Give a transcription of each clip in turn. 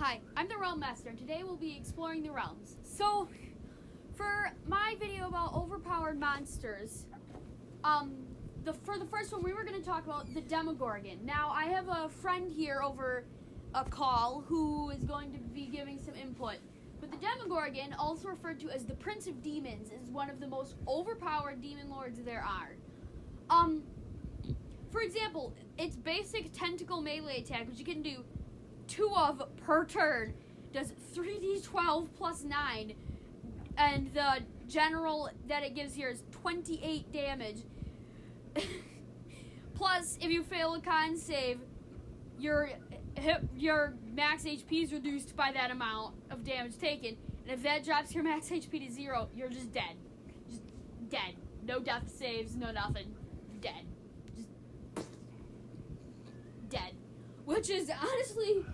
Hi, I'm the Realm Master, and today we'll be exploring the realms. So, for my video about overpowered monsters, for the first one, we were going to talk about the Demogorgon. Now, I have a friend here over a call who is going to be giving some input. But the Demogorgon, also referred to as the Prince of Demons, is one of the most overpowered demon lords there are. For example, its basic tentacle melee attack, which you can do 2 of per turn, does 3d12 plus 9, and the general that it gives here is 28 damage. Plus, if you fail a con save, your max HP is reduced by that amount of damage taken, and if that drops your max HP to 0, you're just dead. Just dead. No death saves, no nothing. Dead. Just dead. Which is honestly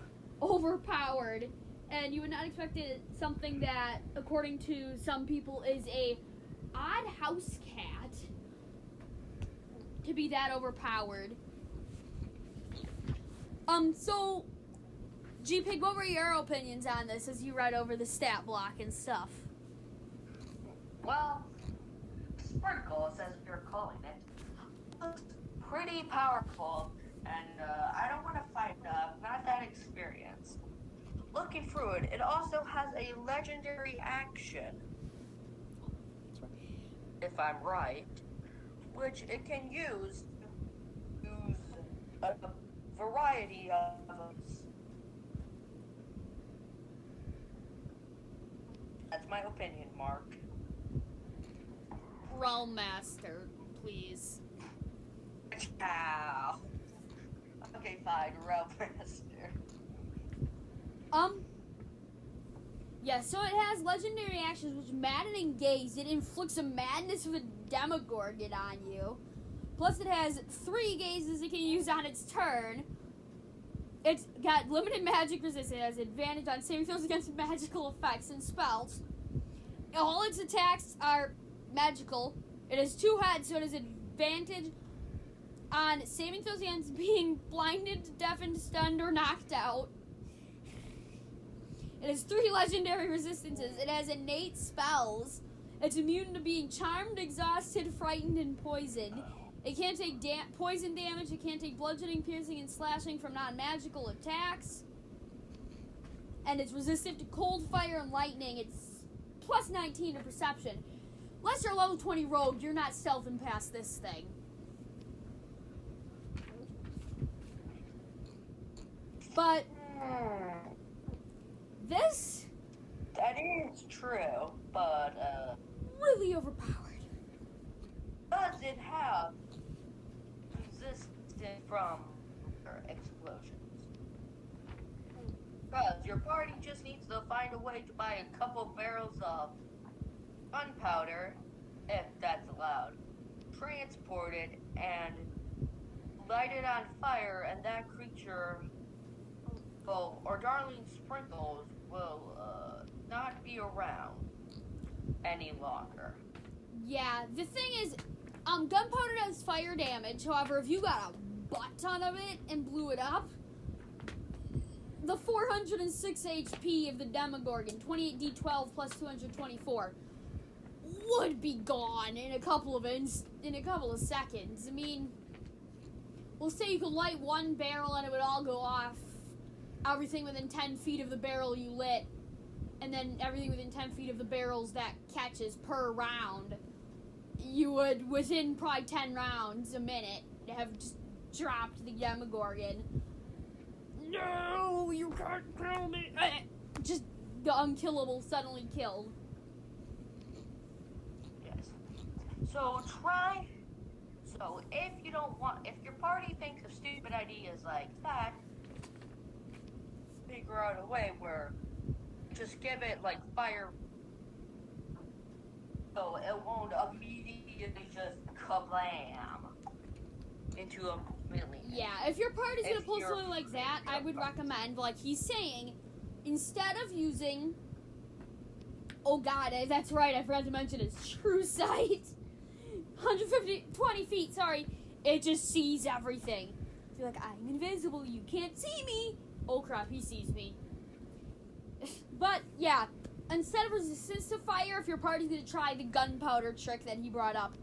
overpowered, and you would not expect it something that, according to some people, is a odd house cat to be that overpowered. So G-Pig, what were your opinions on this as you read over the stat block and stuff? Well, Sprinkles, as you're calling it, looks pretty powerful, and I don't want to fight not that experienced. Looking through it, it also has a legendary action, if I'm right, which it can use a variety of That's my opinion, Mark. Realm Master, please. Ow. Okay, fine, Realm Master. Yeah, so it has legendary actions which maddening gaze. It inflicts a madness of a Demogorgon on you. Plus it has 3 gazes it can use on its turn. It's got limited magic resistance. It has advantage on saving throws against magical effects and spells. All its attacks are magical. It has 2 heads, so it has advantage on saving throws against being blinded, deafened, stunned, or knocked out. It has 3 legendary resistances. It has innate spells. It's immune to being charmed, exhausted, frightened, and poisoned. It can't take poison damage. It can't take bludgeoning, piercing, and slashing from non-magical attacks. And it's resistant to cold, fire, and lightning. It's plus 19 to perception. Unless you're a level 20 rogue, you're not stealthing past this thing. But this... That is true, but, really overpowered. Does it have resistance from explosions? Because your party just needs to find a way to buy a couple barrels of gunpowder, if that's allowed, transport it, and light it on fire, and that creature, or Darling Sprinkles, will not be around any longer. Yeah, the thing is, gunpowder does fire damage. However, if you got a butt ton of it and blew it up, the 406 HP of the Demogorgon, 28d12 plus 224, would be gone in a couple of seconds. I mean, we'll say you could light one barrel and it would all go off. Everything within 10 feet of the barrel you lit, and then everything within 10 feet of the barrels that catches per round, you would, within probably 10 rounds a minute, have just dropped the Demogorgon. No, you can't kill me! Just the unkillable suddenly killed. Yes. So if you don't want, if your party thinks of stupid ideas like that, figure out a way where just give it like fire so it won't immediately just kablam into a million. Yeah, if your party's gonna pull something like that, I would recommend, like he's saying, instead of using, oh god, that's right, I forgot to mention his true sight. 20 feet, sorry. It just sees everything. You're like, I'm invisible, you can't see me. Oh crap, he sees me. But, yeah, instead of resistance to fire, if your party's going to try the gunpowder trick that he brought up,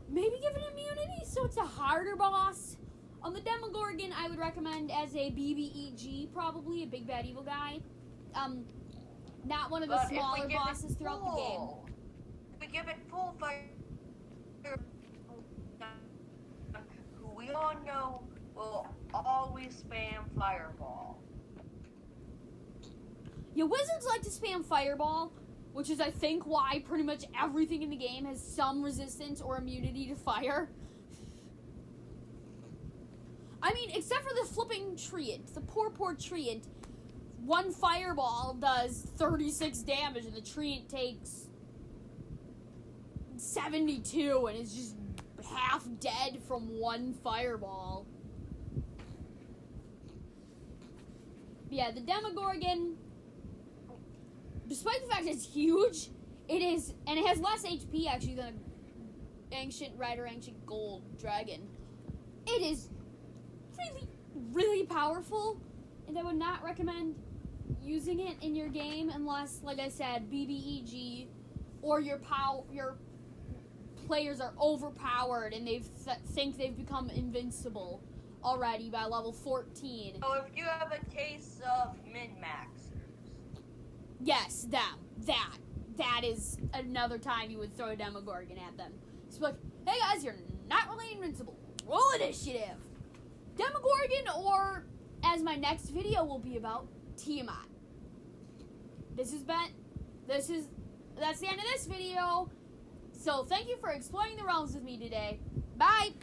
maybe give it immunity so it's a harder boss. On the Demogorgon, I would recommend as a BBEG, probably, a big bad evil guy. Not one of the smaller bosses throughout the game. If we give it full fire, who we all know will always spam Fireball. Yeah, wizards like to spam Fireball, which is, I think, why pretty much everything in the game has some resistance or immunity to fire. I mean, except for the flipping treant. The poor treant. One Fireball does 36 damage, and the treant takes 72, and is just half dead from one Fireball. Yeah, the Demogorgon, despite the fact it's huge, it has less HP actually than an ancient red or ancient gold dragon. It is really, really powerful, and I would not recommend using it in your game unless, like I said, BBEG or your players are overpowered and they think they've become invincible already by level 14. So if you have a case of min-maxers. Yes, that is another time you would throw a Demogorgon at them. It's like, hey guys, you're not really invincible. Roll initiative. Demogorgon, or as my next video will be about, Tiamat. That's the end of this video. So thank you for exploring the realms with me today. Bye.